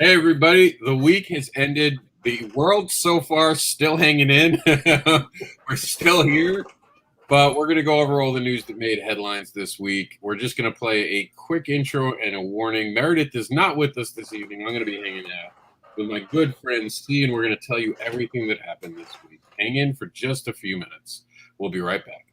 Hey, everybody. The week has ended. The world so far still hanging in. We're still here, but we're going to go over all the news that made headlines this week. We're just going to play a quick intro and a warning. Meredith is not with us this evening. I'm going to be hanging out with my good friend Steve, and we're going to tell you everything that happened this week. Hang in for just a few minutes. We'll be right back.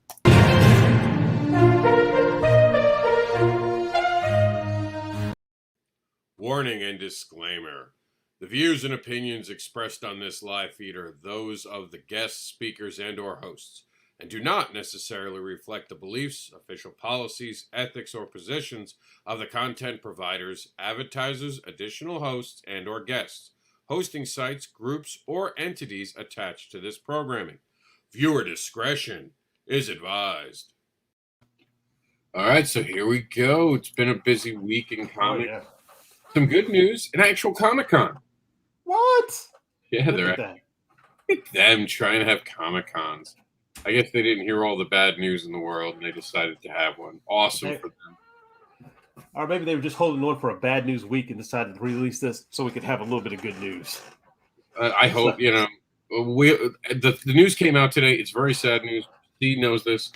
Warning and disclaimer. The views and opinions expressed on this live feed are those of the guests, speakers, and or hosts, and do not necessarily reflect the beliefs, official policies, ethics, or positions of the content providers, advertisers, additional hosts, and or guests, hosting sites, groups, or entities attached to this programming. Viewer discretion is advised. All right, so here we go. It's been a busy week in comics. Oh, yeah. Some good news, an actual Comic-Con. What? Yeah, Look they're at at them trying to have Comic-Cons. I guess they didn't hear all the bad news in the world and they decided to have one. Awesome for them. Or maybe they were just holding on for a bad news week and decided to release this so we could have a little bit of good news. I hope, the news came out today. It's very sad news. Steve knows this.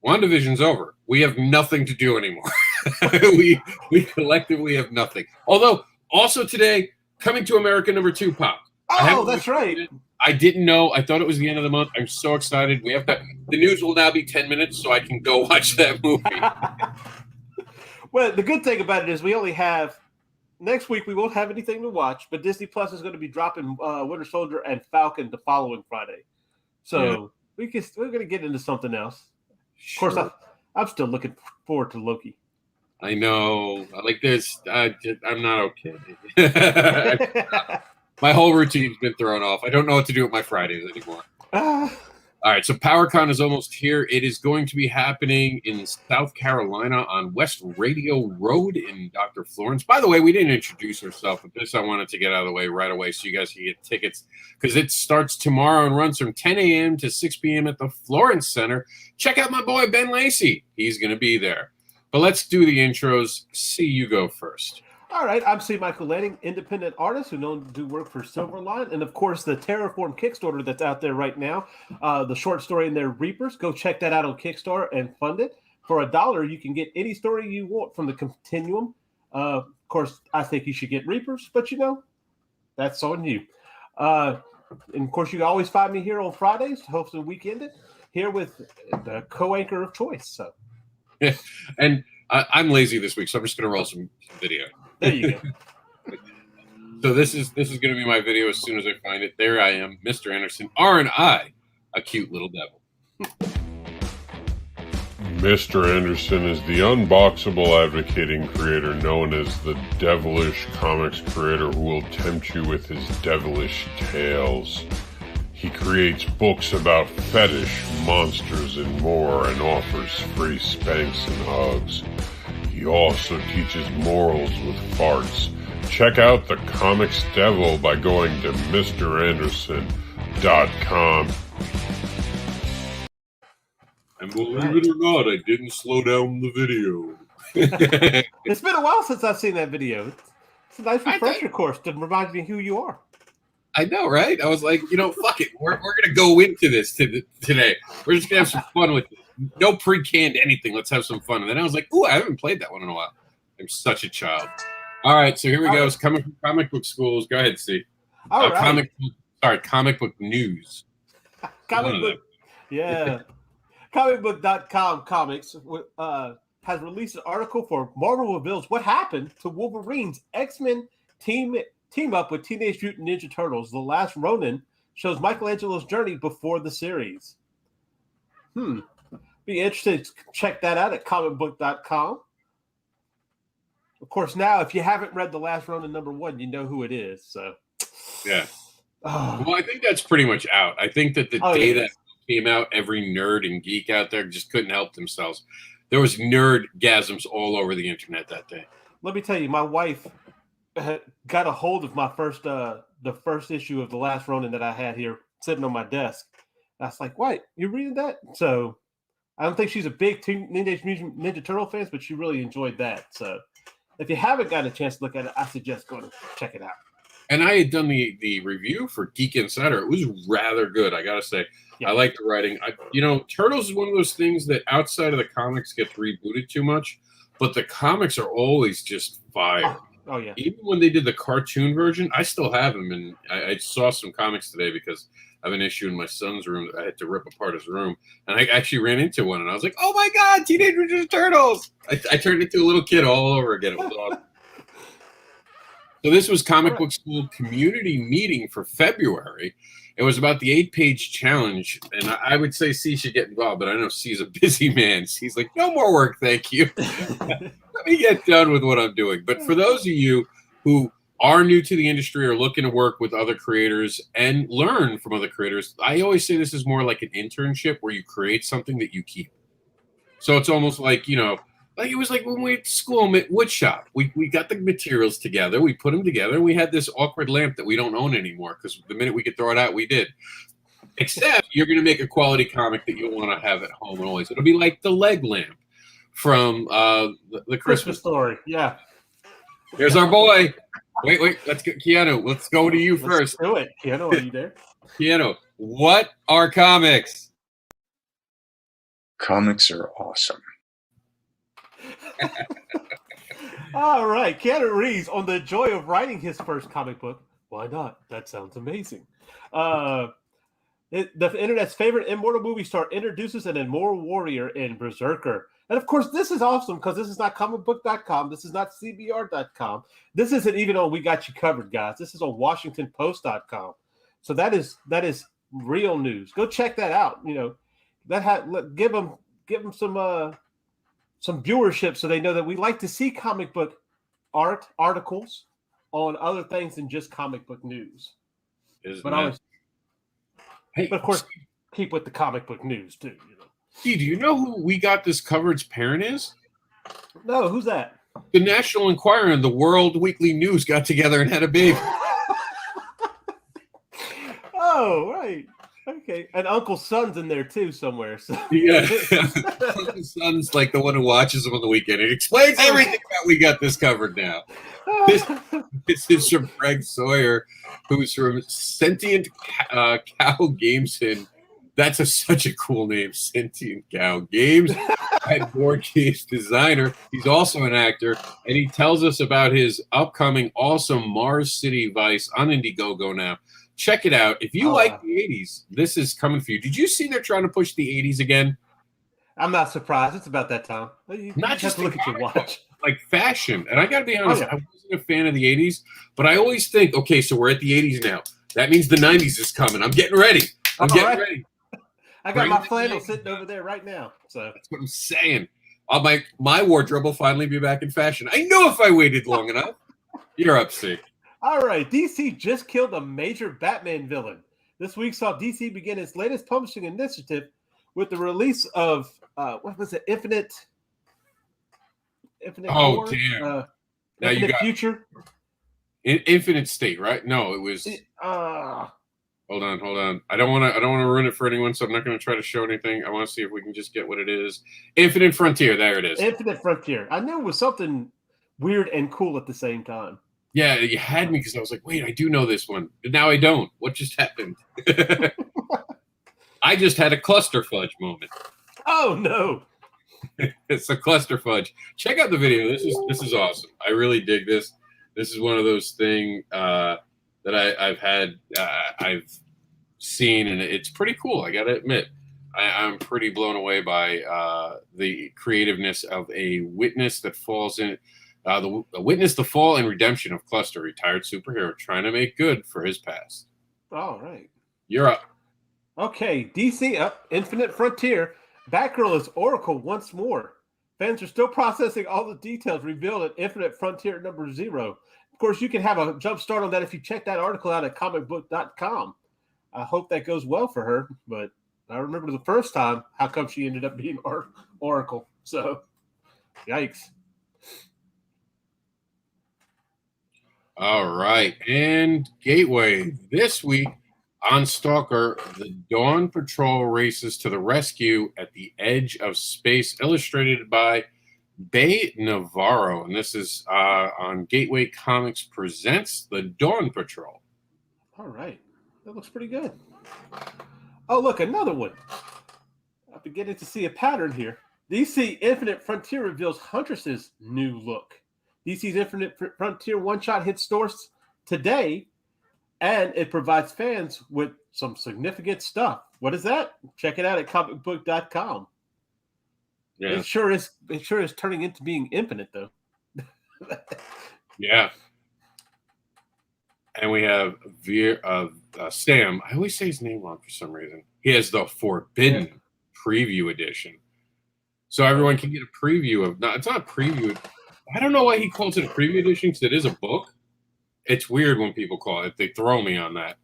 WandaVision's over. We have nothing to do anymore. we collectively have nothing. Although, also today, Coming to America #2 popped. Oh, that's right. I didn't know. I thought it was the end of the month. I'm so excited. We have that. The news will now be 10 minutes, so I can go watch that movie. Well, the good thing about it is we only have next week. We won't have anything to watch, but Disney Plus is going to be dropping Winter Soldier and Falcon the following Friday. So we're going to get into something else. Of course, I'm still looking forward to Loki. I know. Like this, I'm not okay. My whole routine's been thrown off. I don't know what to do with my Fridays anymore. All right, so PowerCon is almost here. It is going to be happening in South Carolina on West Radio Road in Dr. Florence. By the way, we didn't introduce ourselves, but this I wanted to get out of the way right away so you guys can get tickets because it starts tomorrow and runs from 10 a.m. to 6 p.m. at the Florence Center. Check out my boy, Ben Lacey. He's going to be there. But let's do the intros. See, you go first. All right, I'm C. Michael Lanning, independent artist who known to do work for Silverline, and of course the Terraform Kickstarter that's out there right now. The short story in there, Reapers. Go check that out on Kickstarter and fund it. For $1, you can get any story you want from the Continuum. Of course, I think you should get Reapers, but that's on you. And of course, you can always find me here on Fridays, hosting Weekend here with the co-anchor of choice. So. Yeah, and I'm lazy this week, so I'm just going to roll some video. There you go. So this is going to be my video as soon as I find it. There I am, Mr. Anderson. Aren't I a cute little devil? Mr. Anderson is the unboxable advocating creator known as the devilish comics creator who will tempt you with his devilish tales. He creates books about fetish, monsters, and more, and offers free spanks and hugs. He also teaches morals with farts. Check out the Comics Devil by going to MrAnderson.com. And believe it or not, I didn't slow down the video. It's been a while since I've seen that video. It's a nice refresher course to remind me who you are. I know, right? I was like, fuck it. We're going to go into this today. We're just going to have some fun with it. No pre-canned anything. Let's have some fun. And then I was like, ooh, I haven't played that one in a while. I'm such a child. All right, so here we go. It's coming from comic book schools. Go ahead, Steve. All right. Comic book news. Comic book, yeah. ComicBook.com Comics has released an article for Marvel reveals what happened to Wolverine's X-Men team up with Teenage Mutant Ninja Turtles. The Last Ronin shows Michelangelo's journey before the series. Be interested to check that out at comicbook.com. Of course, now, if you haven't read The Last Ronin #1, you know who it is. So, yeah. Well, I think that's pretty much out. I think that the day that came out, every nerd and geek out there just couldn't help themselves. There was nerdgasms all over the internet that day. Let me tell you, my wife got a hold of my the first issue of The Last Ronin that I had here sitting on my desk. I was like, "What? You reading that?" So I don't think she's a big Teenage Mutant Ninja Turtle fan, but she really enjoyed that. So If you haven't gotten a chance to look at it, I suggest going to check it out. And I had done the review for Geek Insider. It was rather good, I gotta say. Yeah. I like the writing. Turtles is one of those things that outside of the comics gets rebooted too much, but the comics are always just fire. Oh yeah. Even when they did the cartoon version, I still have them, and I saw some comics today because I have an issue in my son's room that I had to rip apart his room, and I actually ran into one, and I was like, "Oh my God, Teenage Mutant Ninja Turtles!" I turned into a little kid all over again. It was awesome. So this was Comic Book School community meeting for February. It was about the 8-page challenge, and I would say C should get involved, but I know C's a busy man. C's like, no more work, thank you. Let me get done with what I'm doing. But for those of you who are new to the industry or looking to work with other creators and learn from other creators, I always say this is more like an internship where you create something that you keep. So it's almost like, like it was like when we went to school at wood shop. We got the materials together, we put them together, and we had this awkward lamp that we don't own anymore because the minute we could throw it out, we did. Except you're going to make a quality comic that you'll want to have at home always. It'll be like the leg lamp from the Christmas Story. Yeah. Here's our boy. Wait. Let's get Keanu. Let's go to you first. Do it. Keanu, are you there? Keanu, what are comics? Comics are awesome. All right, Keanu Reeves on the joy of writing his first comic book. Why not? That sounds amazing. The internet's favorite immortal movie star introduces an immortal warrior in Berserker. And of course, this is awesome because this is not comicbook.com. This is not CBR.com. This isn't even on We Got You Covered, guys. This is on WashingtonPost.com. So that is real news. Go check that out. Give them some viewership so they know that we like to see comic book articles on other things than just comic book news. But of course, keep with the comic book news too. Hey, do you know who We Got This Covered's parent is? No, who's that? The National Enquirer and the World Weekly News got together and had a baby. Oh, right. Okay, and Uncle Son's in there too somewhere. So. Yeah, Uncle Son's like the one who watches them on the weekend. It explains everything about We Got This Covered now. This is from Greg Sawyer, who's from Sentient Cow Games. And that's such a cool name, Sentient Cow Games. And board games designer. He's also an actor, and he tells us about his upcoming awesome Mars City Vice on Indiegogo now. Check it out. If you like the 80s, this is coming for you. Did you see they're trying to push the 80s again? I'm not surprised. It's about that time. Not just look at your watch. Like fashion. And I got to be honest, I wasn't a fan of the 80s, but I always think, okay, so we're at the 80s now. That means the 90s is coming. I'm getting ready. I'm getting ready. I got my flannel sitting over there right now. So that's what I'm saying. My wardrobe will finally be back in fashion. I knew if I waited long enough. You're up, Steve. All right, DC just killed a major Batman villain. This week saw DC begin its latest publishing initiative with the release of what was it? Infinite. Oh, War? damn! Now Infinite Future. Infinite State, right? No, it was. Hold on. I don't want to ruin it for anyone, so I'm not going to try to show anything. I want to see if we can just get what it is. Infinite Frontier. There it is. Infinite Frontier. I knew it was something weird and cool at the same time. Yeah, you had me because I was like, wait, I do know this one. But now I don't. What just happened? I just had a cluster fudge moment. Oh, no. It's a cluster fudge. Check out the video. This is awesome. I really dig this. This is one of those things that I've seen, and it's pretty cool. I got to admit. I'm pretty blown away by the creativeness of a witness that falls in – the witness the fall and redemption of Cluster, retired superhero trying to make good for his past. All right. You're up. Okay, DC up. Infinite Frontier. Batgirl is Oracle once more. Fans are still processing all the details revealed in Infinite Frontier number 0. Of course, you can have a jump start on that if you check that article out at comicbook.com. I hope that goes well for her, but I remember the first time how come she ended up being Oracle. So, yikes. All right. And Gateway. This week on Stalker, the Dawn Patrol races to the rescue at the edge of space, illustrated by Bay Navarro, and this is on Gateway Comics Presents The Dawn Patrol. All right. That looks pretty good. Oh, look, another one. I'm beginning to see a pattern here. DC Infinite Frontier reveals Huntress's new look. DC's Infinite Frontier one-shot hit stores today, and it provides fans with some significant stuff. What is that? Check it out at comicbook.com. Yeah. It sure is turning into being infinite, though. Yeah. And we have Sam. I always say his name wrong for some reason. He has the Forbidden Preview Edition. So everyone can get a preview of... No, it's not a preview. I don't know why he calls it a preview edition, because it is a book. It's weird when people call it. They throw me on that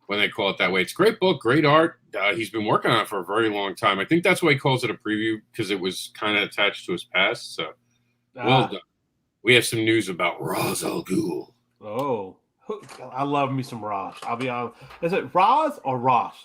when they call it that way. It's a great book, great art. He's been working on it for a very long time. I think that's why he calls it a preview, because it was kind of attached to his past. So, well done. We have some news about Ra's al Ghul. Oh, I love me some Ra's. I'll be honest. Is it Ra's or Ross?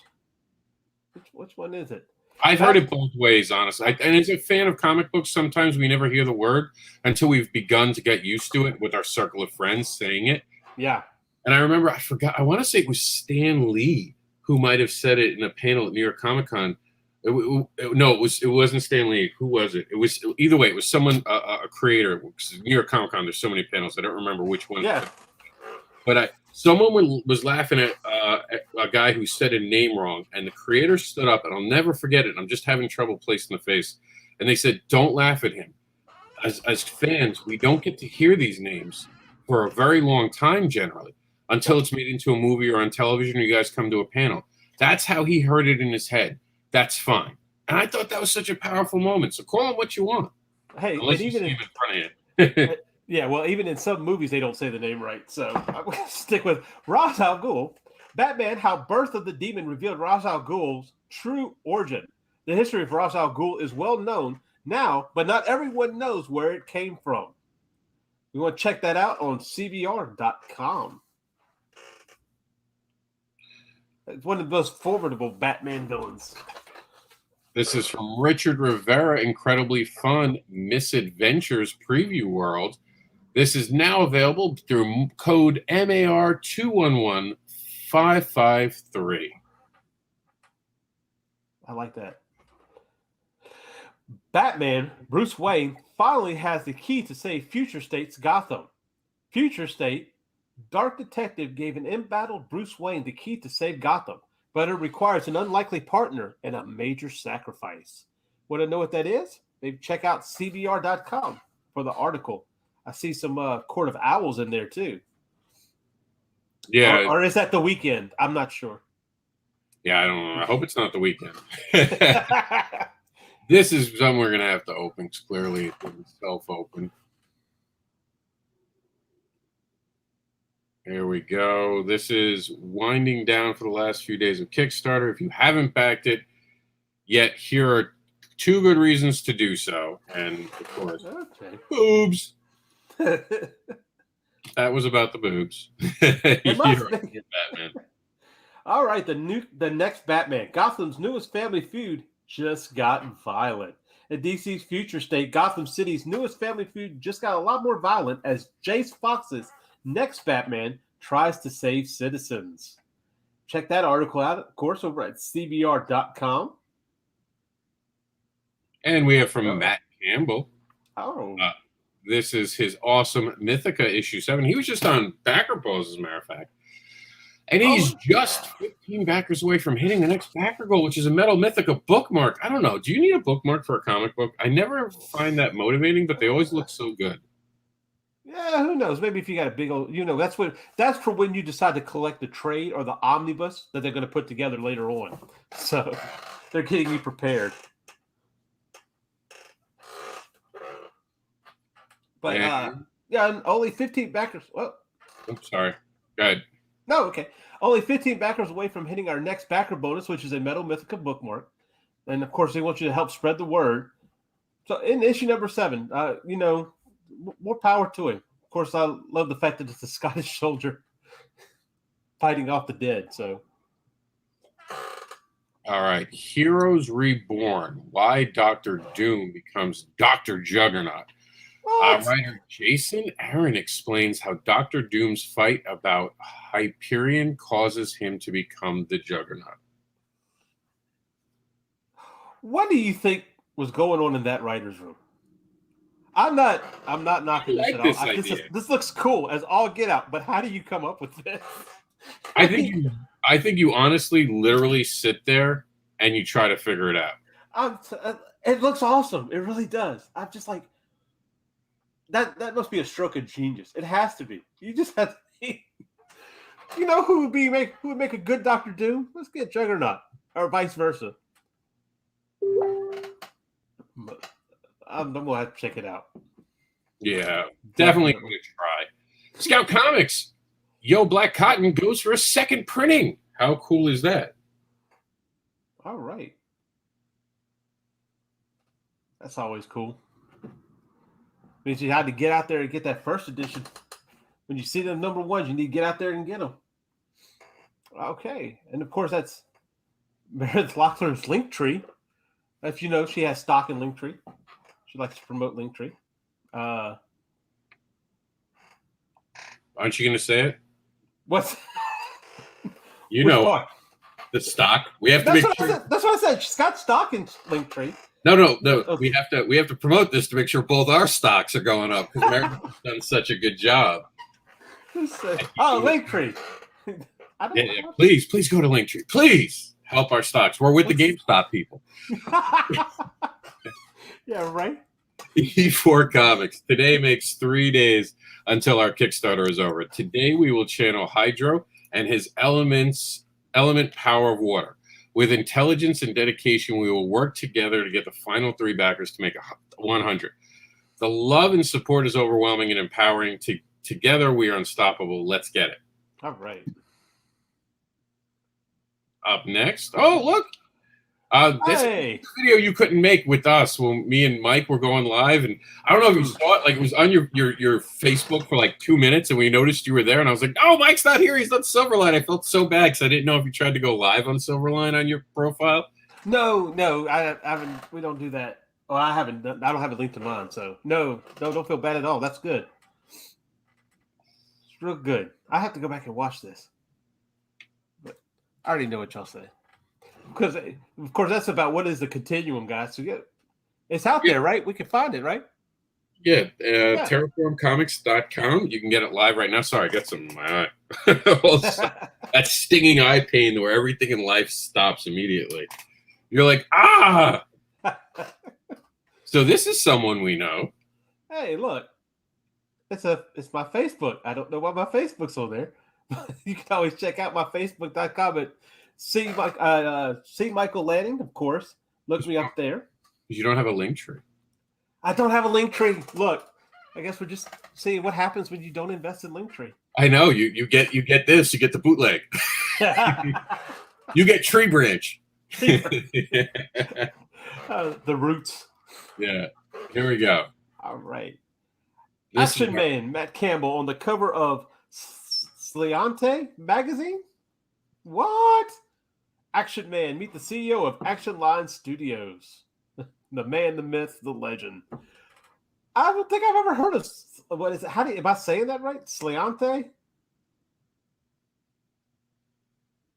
Which one is it? I've heard it both ways, honestly. And as a fan of comic books, sometimes we never hear the word until we've begun to get used to it with our circle of friends saying it. Yeah. And I remember, I want to say it was Stan Lee who might have said it in a panel at New York Comic Con. No, it wasn't Stan Lee. Who was it? It was either way. It was someone, a creator. New York Comic Con. There's so many panels. I don't remember which one. Yeah. But someone was laughing at a guy who said a name wrong, and the creator stood up, and I'll never forget it. I'm just having trouble placing the face. And they said, "Don't laugh at him. As fans, we don't get to hear these names for a very long time, generally, until it's made into a movie or on television, or you guys come to a panel." That's how he heard it in his head. That's fine. And I thought that was such a powerful moment. So call him what you want. Hey, unless you even see him in front of you. Yeah, well, even in some movies, they don't say the name right. So I'm going to stick with Ra's al Ghul. Batman, How Birth of the Demon revealed Ra's al Ghul's true origin. The history of Ra's al Ghul is well known now, but not everyone knows where it came from. We want to check that out on CBR.com. It's one of the most formidable Batman villains. This is from Richard Rivera, Incredibly Fun Misadventures Preview World. This is now available through code MAR211553. I like that. Batman, Bruce Wayne, finally has the key to save Future State's Gotham. Future State, Dark Detective gave an embattled Bruce Wayne the key to save Gotham, but it requires an unlikely partner and a major sacrifice. Want to know what that is? Maybe check out CBR.com for the article. I see some Court of Owls in there too. Yeah. Or is that The Weekend? I'm not sure. Yeah, I don't know. I hope it's not The Weekend. This is something we're going to have to open, because clearly it didn't self-open. Here we go. This is winding down for the last few days of Kickstarter. If you haven't backed it yet, here are 2 good reasons to do so. And, of course, boobs. That was about the boobs. It must be. Batman. All right, the next Batman. Gotham's newest family feud just got violent. In DC's Future State, Gotham City's newest family feud just got a lot more violent as Jace Fox's next Batman tries to save citizens. Check that article out, of course, over at CBR.com. And we have from Matt Campbell. Oh. This is his awesome Mythica issue 7. He was just on Backer Balls, as a matter of fact. And he's just 15 backers away from hitting the next backer goal, which is a Metal Mythica bookmark. I don't know. Do you need a bookmark for a comic book? I never find that motivating, but they always look so good. Yeah, who knows? Maybe if you got a big old, that's for when you decide to collect the trade or the omnibus that they're going to put together later on. So they're getting you prepared. But only 15 backers. Well, I'm sorry. Go ahead. No, okay. Only 15 backers away from hitting our next backer bonus, which is a Metal Mythica bookmark. And of course, they want you to help spread the word. So in issue number 7, more power to him. Of course, I love the fact that it's a Scottish soldier fighting off the dead. So, All right. Heroes Reborn. Why Doctor Doom becomes Dr. Juggernaut. What? Writer Jason Aaron explains how Doctor Doom's fight about Hyperion causes him to become the Juggernaut. What do you think was going on in that writer's room? I'm not knocking this like at this all. idea. This looks cool as all get out, but how do you come up with this? I think you honestly literally sit there and you try to figure it out. It looks awesome. It really does. I'm just like that must be a stroke of genius. It has to be. You just have to be, you know who would make a good Doctor Doom? Let's get Juggernaut or vice versa. I'm gonna have to check it out. Yeah, definitely going to try. Scout Comics. Yo, Black Cotton goes for a second printing. How cool is that? All right. That's always cool. Means you had to get out there and get that first edition. When you see them number ones, you need to get out there and get them. Okay. And of course, that's Meredith Locklear's Linktree. If you know, she has stock in Linktree. She likes to promote Linktree. Aren't you going to say it? What's you know part? The stock. We have to make sure. That's what I said. She's got stock in Linktree. No. Okay. We have to promote this to make sure both our stocks are going up because Meredith has done such a good job. Linktree. Yeah, please go to Linktree. Please help our stocks. We're with the GameStop people. Yeah, right. E4 Comics. Today makes 3 days until our Kickstarter is over. Today we will channel Hydro and his element power of water. With intelligence and dedication, we will work together to get the final 3 backers to make 100. The love and support is overwhelming and empowering. Together we are unstoppable. Let's get it. All right. Up next. Oh, look. This video you couldn't make with us when me and Mike were going live, and I don't know if you saw it. Like, it was on your Facebook for like 2 minutes, and we noticed you were there, and I was like, "Oh, Mike's not here. He's on Silverline." I felt so bad because I didn't know if you tried to go live on Silverline on your profile. No, I haven't. We don't do that. Well, I haven't. I don't have a link to mine, so no, don't feel bad at all. That's good. It's real good. I have to go back and watch this, but I already know what y'all say. Because, of course, that's about what is the continuum, guys. So, yeah, it's out there, right? We can find it, right? Yeah, terraformcomics.com. You can get it live right now. Sorry, I got some in my eye. That stinging eye pain where everything in life stops immediately. You're like, ah! So this is someone we know. Hey, look. It's my Facebook. I don't know why my Facebook's on there. You can always check out my Facebook.com at See Michael Lanning, of course. Look me up there. You don't have a link tree. I don't have a link tree. Look, I guess we're just seeing what happens when you don't invest in Linktree. I know you get this. You get the bootleg. You get Tree Branch. The roots. Yeah. Here we go. All right. Action Man Matt Campbell on the cover of Sleante magazine. What? Action Man, meet the CEO of Action Line Studios. The man, the myth, the legend. I don't think I've ever heard of what is it? Am I saying that right? Sleante?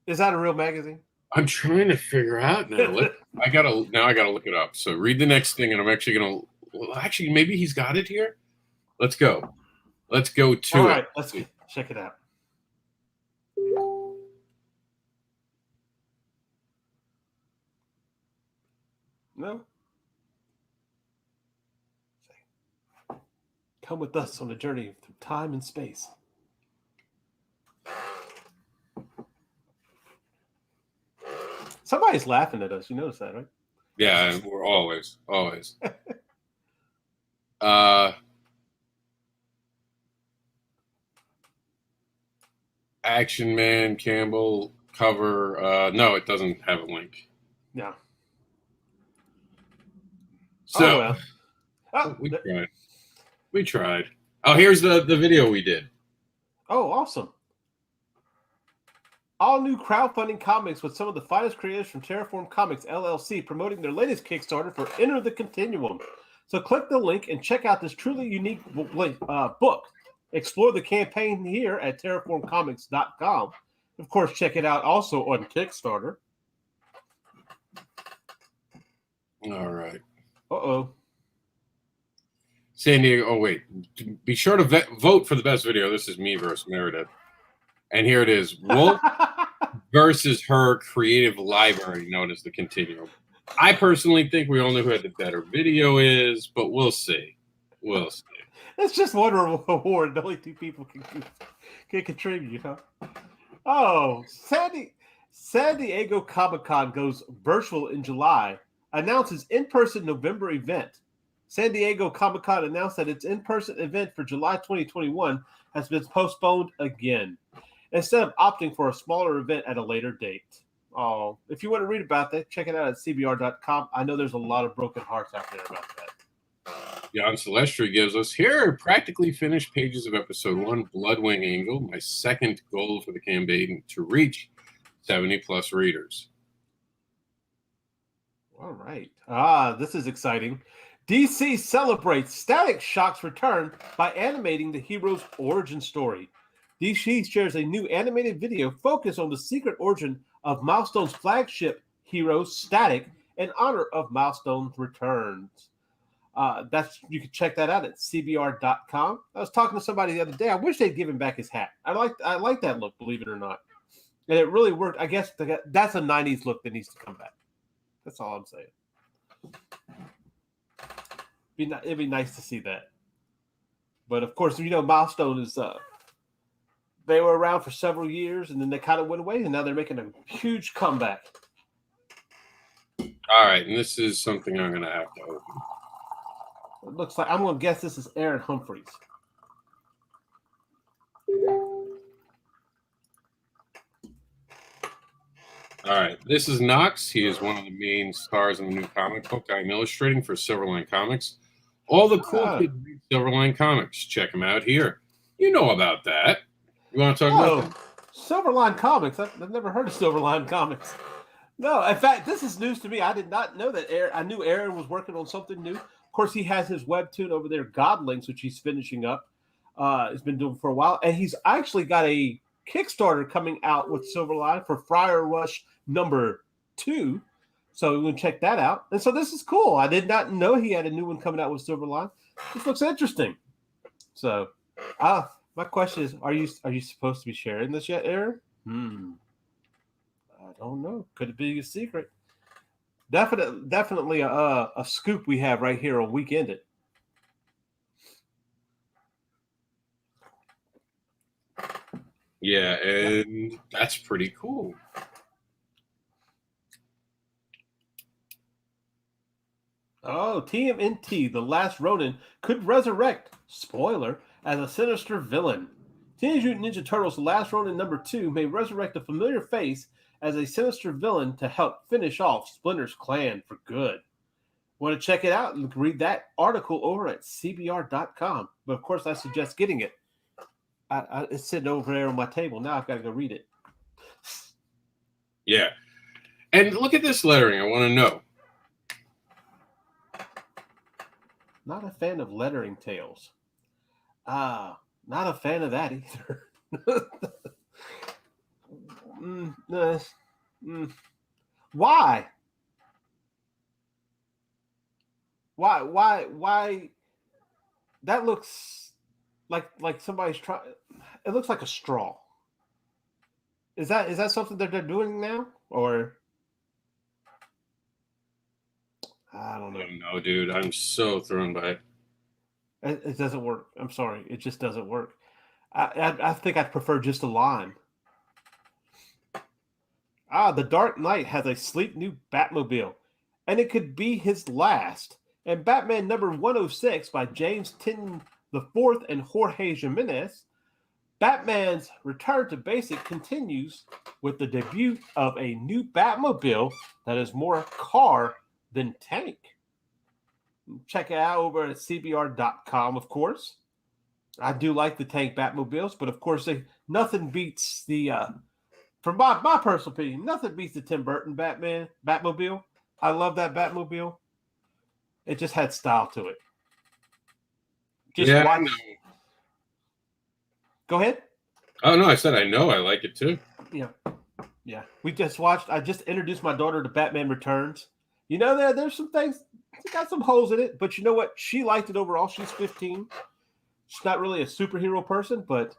Is that a real magazine? I'm trying to figure out now. I gotta look it up. So read the next thing, and I'm actually gonna. Well, actually, maybe he's got it here. Let's go. Let's go to it. All right, let's check it out. No. Come with us on a journey through time and space. Somebody's laughing at us. You notice that, right? Yeah, and we're always. Action Man Campbell cover. No, it doesn't have a link. No. So we tried. Oh, here's the video we did. Oh, awesome. All new crowdfunding comics with some of the finest creators from Terraform Comics LLC promoting their latest Kickstarter for Enter the Continuum. So click the link and check out this truly unique book. Explore the campaign here at terraformcomics.com. Of course, check it out also on Kickstarter. All right. Uh-oh. San Diego. Oh, wait. Be sure to vote for the best video. This is me versus Meredith. And here it is. Wolf versus her creative library, known as the Continuum. I personally think we all know who had the better video is, but we'll see. We'll see. It's just one award. Only 2 people can contribute, huh? Oh, San Diego Comic-Con goes virtual in July. Announces in-person November event. San Diego Comic-Con announced that its in-person event for July 2021 has been postponed again, instead of opting for a smaller event at a later date. Oh, if you want to read about that, check it out at CBR.com. I know there's a lot of broken hearts out there about that. Jan Celestri gives us, here are practically finished pages of episode 1, Bloodwing Angel, my second goal for the campaign to reach 70+ readers. All right. This is exciting. DC celebrates Static Shock's return by animating the hero's origin story. DC shares a new animated video focused on the secret origin of Milestone's flagship hero, Static, in honor of Milestone's returns. You can check that out at CBR.com. I was talking to somebody the other day. I wish they'd give him back his hat. I like that look, believe it or not. And it really worked. I guess that's a 90s look that needs to come back. That's all I'm saying. It'd be nice to see that. But of course, Milestone is they were around for several years and then they kind of went away, and now they're making a huge comeback. All right, and this is something I'm going to have to open. It looks like, I'm going to guess this is Aaron Humphreys. All right, this is Knox. He is one of the main stars in the new comic book I'm illustrating for Silverline Comics. All the cool kids read Silverline Comics. Check them out here. You know about that. You want to talk about that? Silverline Comics. I've never heard of Silverline Comics. No, in fact, this is news to me. I did not know that Aaron. I knew Aaron was working on something new. Of course, he has his webtoon over there, Godlings, which he's finishing up. He's been doing for a while. And he's actually got a Kickstarter coming out with Silverline for Friar Rush number 2. So we're going to check that out. And so this is cool. I did not know he had a new one coming out with Silverline. This looks interesting. So my question is, are you supposed to be sharing this yet, Aaron? I don't know. Could it be a secret? Definitely a scoop we have right here on Weekended. Yeah, and that's pretty cool. Oh, TMNT, The Last Ronin, could resurrect, spoiler, as a sinister villain. Teenage Mutant Ninja Turtles The Last Ronin number 2 may resurrect a familiar face as a sinister villain to help finish off Splinter's clan for good. Want to check it out and read that article over at CBR.com. But of course, I suggest getting it. It's sitting over there on my table. Now I've got to go read it. Yeah. And look at this lettering. I want to know. Not a fan of lettering tales. Not a fan of that either. Why? Why? That looks like somebody's trying. It looks like a straw. Is that something that they're doing now, or? I don't know. I don't know, dude. I'm so thrown by it. It doesn't work. I'm sorry. It just doesn't work. I think I'd prefer just a line. The Dark Knight has a sleek new Batmobile, and it could be his last. And Batman number 106 by James Tinton IV and Jorge Jimenez, Batman's return to basic continues with the debut of a new Batmobile that is more car than tank. Check it out over at CBR.com, of course. I do like the tank Batmobiles, but of course, nothing beats the from my personal opinion, nothing beats the Tim Burton Batmobile. I love that Batmobile. It just had style to it. Yeah. Go ahead. Oh no, I said I know. I like it too. Yeah. We just watched. I just introduced my daughter to Batman Returns. You know, there's some things. It's got some holes in it, but you know what? She liked it overall. She's 15. She's not really a superhero person, but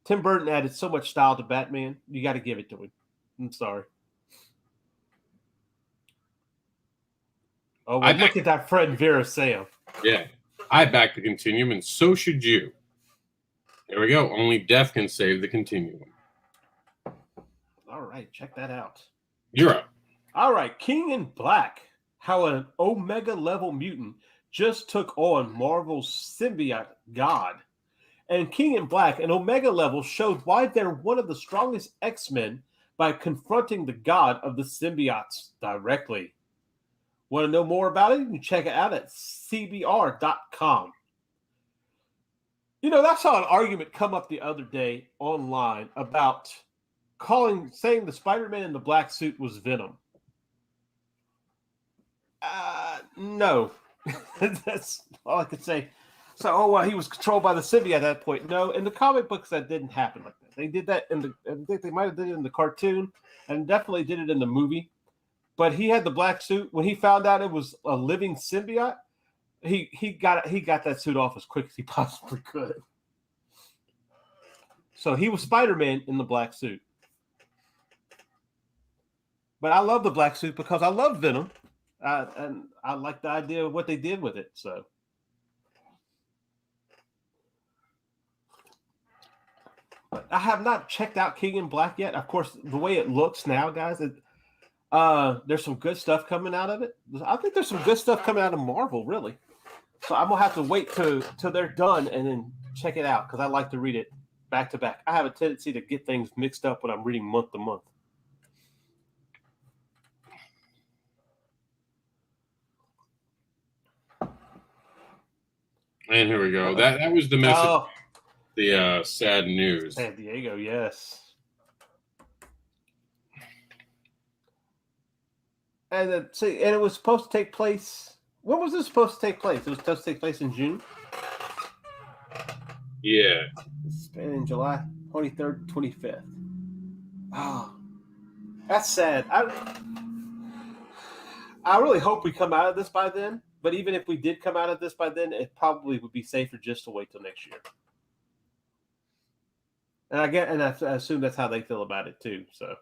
Tim Burton added so much style to Batman. You got to give it to him. I'm sorry. Oh, well, look at that Fred and Vera Sam. Yeah. I back the Continuum, and so should you. There we go. Only death can save the Continuum. All right. Check that out. You're up. All right. King in Black. How an Omega level mutant just took on Marvel's symbiote god. And King in Black, an Omega level, showed why they're one of the strongest X-Men by confronting the god of the symbiotes directly. Want to know more about it? You can check it out at cbr.com. You know, I saw an argument come up the other day online about saying the Spider-Man in the black suit was Venom. No. That's all I could say. So, he was controlled by the symbiote at that point. No, in the comic books, that didn't happen like that. They did that I think they might have did it in the cartoon, and definitely did it in the movie. But he had the black suit. When he found out it was a living symbiote, he got that suit off as quick as he possibly could. So he was Spider-Man in the black suit. But I love the black suit because I love Venom. And I like the idea of what they did with it. So, but I have not checked out King in Black yet. Of course, the way it looks now, guys, there's some good stuff coming out of it. I think there's some good stuff coming out of Marvel, really. So I'm gonna have to wait till they're done and then check it out because I like to read it back to back. I have a tendency to get things mixed up when I'm reading month to month. And here we go. That was the message. The sad news. San Diego, yes. And it was supposed to take place. When was this supposed to take place? It was supposed to take place in June. Yeah. It's been in July 23rd, 25th. Oh, that's sad. I really hope we come out of this by then. But even if we did come out of this by then, it probably would be safer just to wait till next year. And I assume that's how they feel about it too. So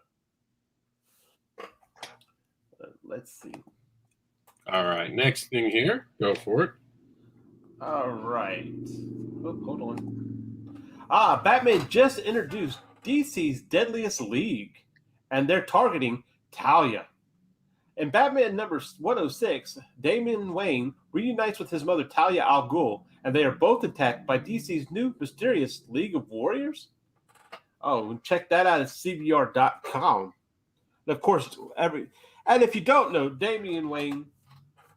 let's see. All right, next thing here. Go for it. All right. Oh, hold on. Batman just introduced DC's Deadliest League, and they're targeting Talia. In Batman number 106, Damian Wayne reunites with his mother Talia al Ghul, and they are both attacked by DC's new mysterious League of Warriors. Oh, check that out at cbr.com. And of course, and if you don't know, Damian Wayne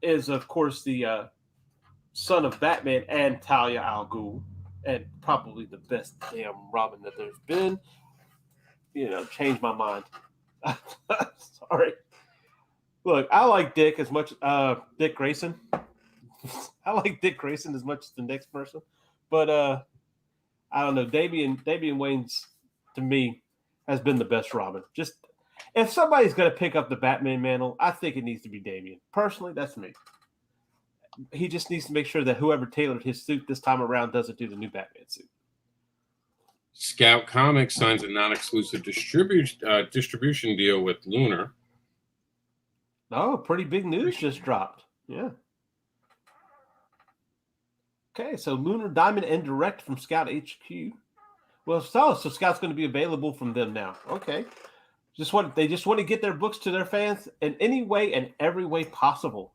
is, of course, the son of Batman and Talia al Ghul, and probably the best damn Robin that there's been. You know, changed my mind. Sorry. Look, I like Dick as much. Dick Grayson. I like Dick Grayson as much as the next person, but I don't know. Damian Wayne's, to me, has been the best Robin. Just if somebody's going to pick up the Batman mantle, I think it needs to be Damian. Personally, that's me. He just needs to make sure that whoever tailored his suit this time around doesn't do the new Batman suit. Scout COMiX signs a non-exclusive distribution deal with Lunar. Oh, pretty big news just dropped. Yeah. Okay, so Lunar, Diamond, and Direct from Scout HQ. Well, so Scout's going to be available from them now. Okay. They just want to get their books to their fans in any way and every way possible.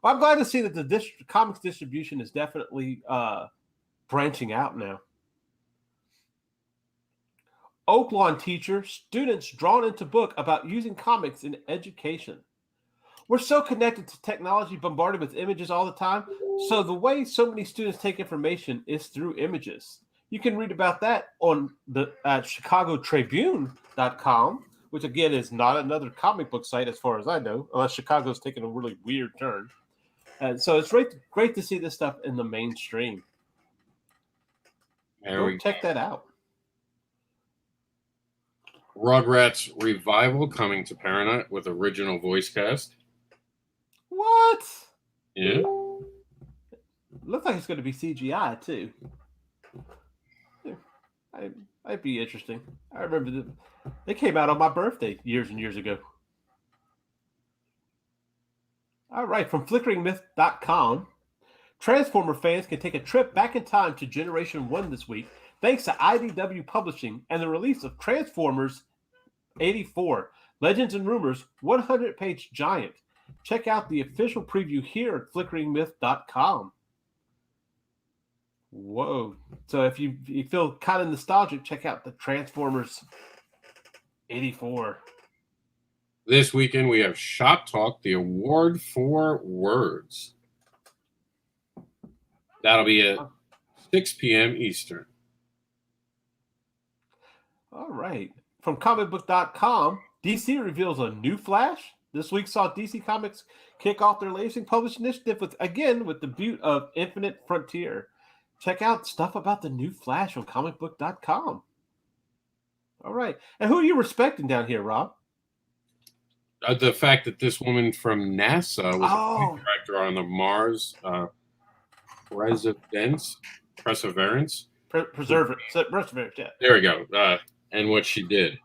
Well, I'm glad to see that the COMiX distribution is definitely branching out now. Oaklawn teacher, students drawn into book about using comics in education. We're so connected to technology, bombarded with images all the time. So the way so many students take information is through images. You can read about that on the at ChicagoTribune.com, which again is not another comic book site as far as I know, unless Chicago's taking a really weird turn. And so it's great to see this stuff in the mainstream. Go check that out. Rugrats Revival coming to Paramount with original voice cast. What? Yeah. Looks like it's going to be CGI too. I'd be interesting. I remember they came out on my birthday years and years ago. All right, from FlickeringMyth.com, Transformer fans can take a trip back in time to Generation 1 this week thanks to IDW Publishing and the release of Transformers 84, Legends and Rumors 100-page giant. Check out the official preview here at FlickeringMyth.com. Whoa. So if you feel kind of nostalgic, check out the Transformers 84. This weekend we have Shop Talk, the award for words. That'll be at 6 p.m. Eastern. All right. From comicbook.com, DC reveals a new Flash. This week saw DC Comics kick off their latest published initiative with the debut of Infinite Frontier. Check out stuff about the new Flash on comicbook.com. All right. And who are you respecting down here, Rob? The fact that this woman from NASA was a director on the Mars Perseverance. Perseverance, yeah. There we go. And what she did.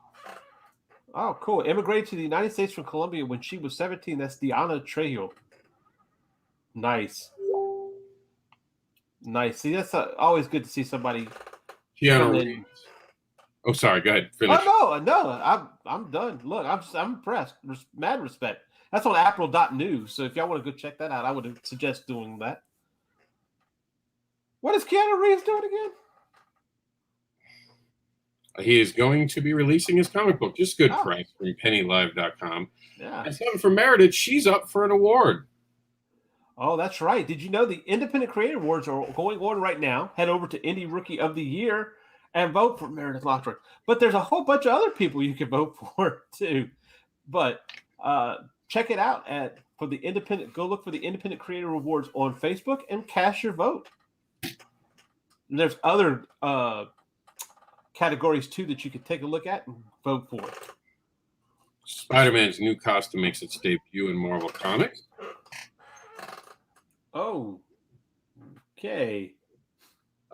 Oh, cool. Immigrated to the United States from Colombia when she was 17. That's Diana Trejo. Nice. See, that's always good to see somebody. Oh, sorry. Go ahead. Finish. Oh, no. I'm done. Look, I'm impressed. Mad respect. That's on April.news. So if y'all want to go check that out, I would suggest doing that. What is Keanu Reeves doing again? He is going to be releasing his comic book. Just good price from pennylive.com. Yeah. And something for Meredith. She's up for an award. Oh, that's right. Did you know the Independent Creator Awards are going on right now? Head over to Indie Rookie of the Year and vote for Meredith Lockwood. But there's a whole bunch of other people you can vote for too. But check it out go look for the Independent Creator Awards on Facebook and cast your vote. And there's other categories too that you can take a look at and vote for. Spider-Man's new costume makes its debut in Marvel Comics. Oh, okay.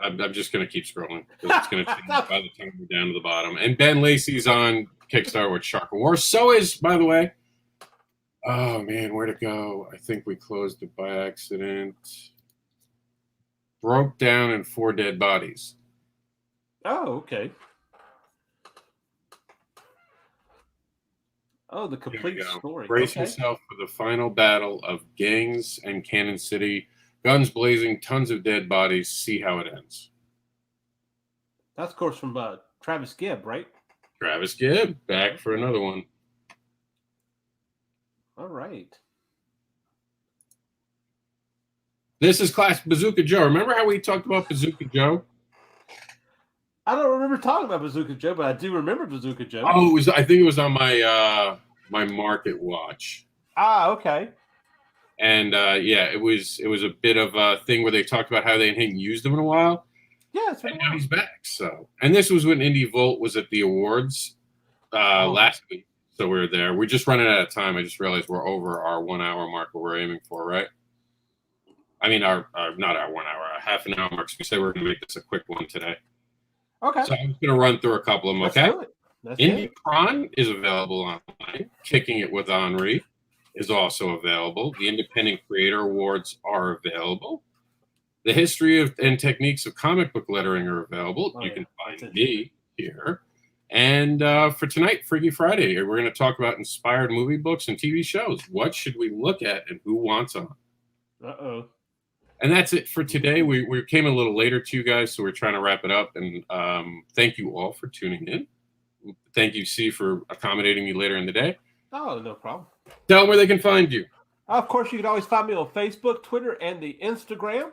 I'm just going to keep scrolling because it's going to change by the time we're down to the bottom. And Ben Lacey's on Kickstarter with Shark of War. So is, by the way, oh man, where'd it go? I think we closed it by accident. Broke Down and 4 Dead Bodies. Oh, okay. Oh, the complete story. Brace yourself for the final battle of gangs and Cannon City. Guns blazing, tons of dead bodies. See how it ends. That's, of course, from Travis Gibb, right? Travis Gibb, back for another one. All right. This is Class Bazooka Joe. Remember how we talked about Bazooka Joe? I don't remember talking about Bazooka Joe, but I do remember Bazooka Joe. Oh, I think it was on my my Market Watch. Ah, okay. And it was a bit of a thing where they talked about how they hadn't used him in a while. Yeah, and now he's back. So, and this was when Indie Volt was at the awards last week. So we were there. We're just running out of time. I just realized we're over our 1 hour mark we're aiming for, right? I mean, our not our 1 hour, our half an hour mark. So we say we're going to make this a quick one today. Okay. So I'm just going to run through a couple of them, okay? Indie good. Cron is available online. Kicking It with Henri is also available. The Independent Creator Awards are available. The History of and Techniques of Comic Book Lettering are available. You can find me here. And for tonight, Freaky Friday, we're going to talk about inspired movie books and TV shows. What should we look at and who wants on? Uh-oh. And that's it for today. We came a little later to you guys, so we're trying to wrap it up. And thank you all for tuning in. Thank you, C, for accommodating me later in the day. Oh, no problem. Tell them where they can find you. Of course, you can always find me on Facebook, Twitter, and the Instagram.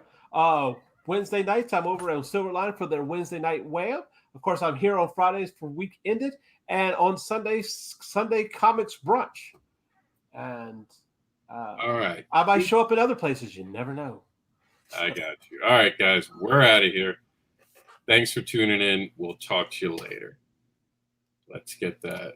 Wednesday nights, I'm over on Silverline for their Wednesday Night Wham. Of course, I'm here on Fridays for Week Ended, and on Sunday COMiX Brunch. And all right, I might show up in other places. You never know. I got you. All right, guys, we're out of here. Thanks for tuning in. We'll talk to you later. Let's get that.